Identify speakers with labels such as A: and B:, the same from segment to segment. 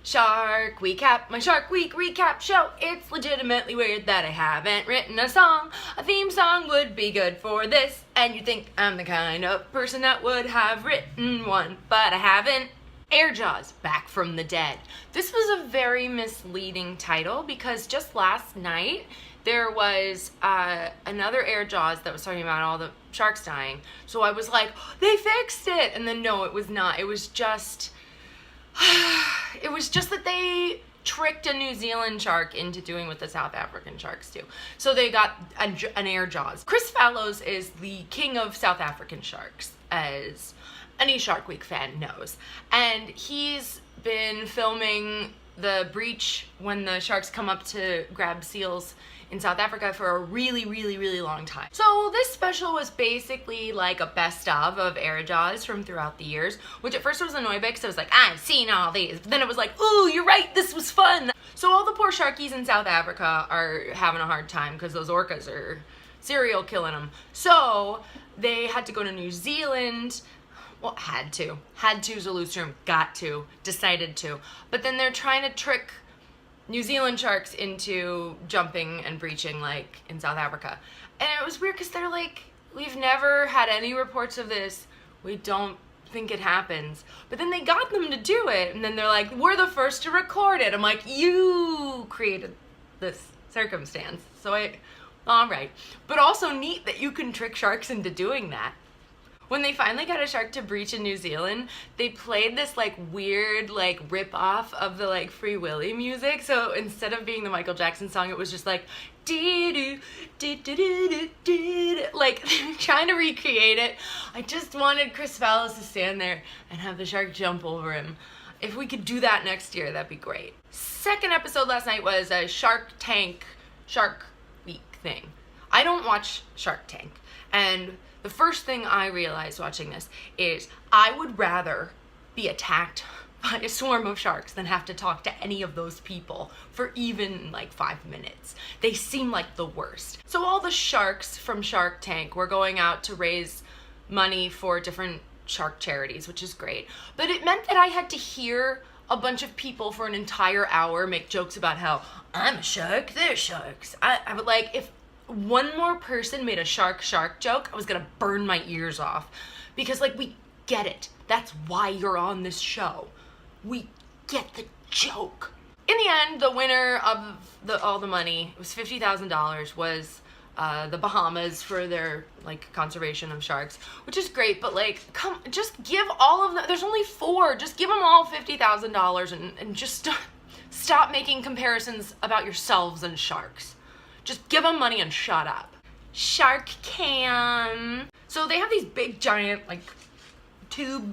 A: Shark Wecap, my Shark Week recap show. It's legitimately weird that I haven't written a song. A theme song would be good for this, and you'd think I'm the kind of person that would have written one, but I haven't. Airjaws, Back from the Dead. This was a very misleading title because just last night there was another Airjaws that was talking about all the sharks dying. So I was like, they fixed it! And then no, it was not. It was just that they tricked a New Zealand shark into doing what the South African sharks do. So they got an Airjaws. Chris Fallows is the king of South African sharks, as any Shark Week fan knows. And he's been filming the breach when the sharks come up to grab seals in South Africa for a really, really, really long time. So this special was basically like a best of Airjaws from throughout the years, which at first was annoying because I was like, I've seen all these. But then it was like, ooh, you're right, this was fun. So all the poor sharkies in South Africa are having a hard time because those orcas are serial killing them. So they had to go to New Zealand. Well, had to is a loose term, got to, decided to. But then they're trying to trick New Zealand sharks into jumping and breaching like in South Africa. And it was weird because they're like, we've never had any reports of this. We don't think it happens. But then they got them to do it. And then they're like, we're the first to record it. I'm like, you created this circumstance. So all right. But also neat that you can trick sharks into doing that. When they finally got a shark to breach in New Zealand, they played this like weird like rip-off of the like Free Willy music. So instead of being the Michael Jackson song, it was just like dee-doo, dee-doo-doo-doo-doo, like trying to recreate it. I just wanted Chris Fallows to stand there and have the shark jump over him. If we could do that next year, that'd be great. Second episode last night was a Shark Week thing. I don't watch Shark Tank, and the first thing I realized watching this is I would rather be attacked by a swarm of sharks than have to talk to any of those people for even like 5 minutes. They seem like the worst. So all the sharks from Shark Tank were going out to raise money for different shark charities, which is great. But it meant that I had to hear a bunch of people for an entire hour make jokes about how I'm a shark, they're sharks. I would like, if one more person made a shark joke, I was gonna burn my ears off. Because like, we get it. That's why you're on this show. We get the joke. In the end, the winner of all the money, it was $50,000, was the Bahamas for their like conservation of sharks, which is great, but like, just give all of them, there's only 4, just give them all $50,000 and just stop making comparisons about yourselves and sharks. Just give them money and shut up. Shark Cam. So they have these big giant like tube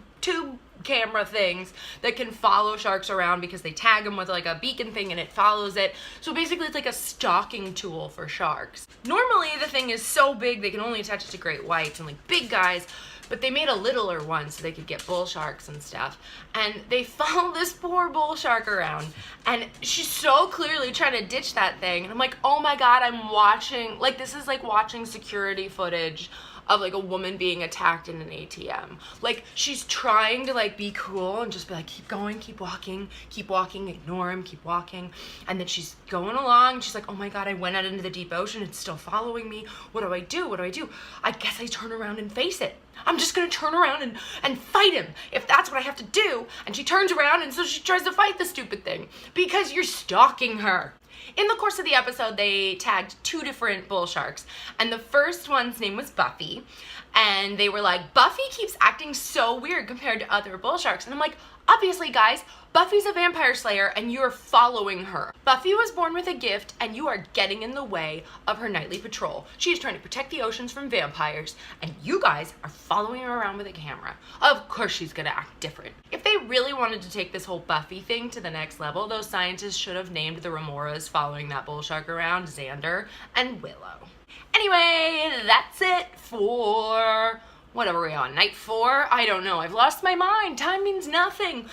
A: camera things that can follow sharks around because they tag them with like a beacon thing and it follows it. So basically it's like a stalking tool for sharks. Normally the thing is so big they can only attach it to great whites and like big guys, but they made a littler one so they could get bull sharks and stuff. And they follow this poor bull shark around and she's so clearly trying to ditch that thing. And I'm like, oh my God, I'm watching, like this is like watching security footage of like a woman being attacked in an ATM. Like she's trying to like be cool and just be like, keep going, keep walking, ignore him, keep walking. And then she's going along and she's like, oh my God, I went out into the deep ocean, it's still following me. What do I do? What do I do? I guess I turn around and face it. I'm just gonna turn around and fight him if that's what I have to do. And she turns around and so she tries to fight the stupid thing because you're stalking her. In the course of the episode, they tagged 2 different bull sharks, and the first one's name was Buffy, and they were like, Buffy keeps acting so weird compared to other bull sharks, and I'm like, obviously guys, Buffy's a vampire slayer and you're following her. Buffy was born with a gift and you are getting in the way of her nightly patrol. She is trying to protect the oceans from vampires and you guys are following her around with a camera. Of course she's gonna act different. If they really wanted to take this whole Buffy thing to the next level, those scientists should have named the remoras following that bull shark around Xander and Willow. Anyway, that's it for what are we on? Night 4? I don't know. I've lost my mind. Time means nothing.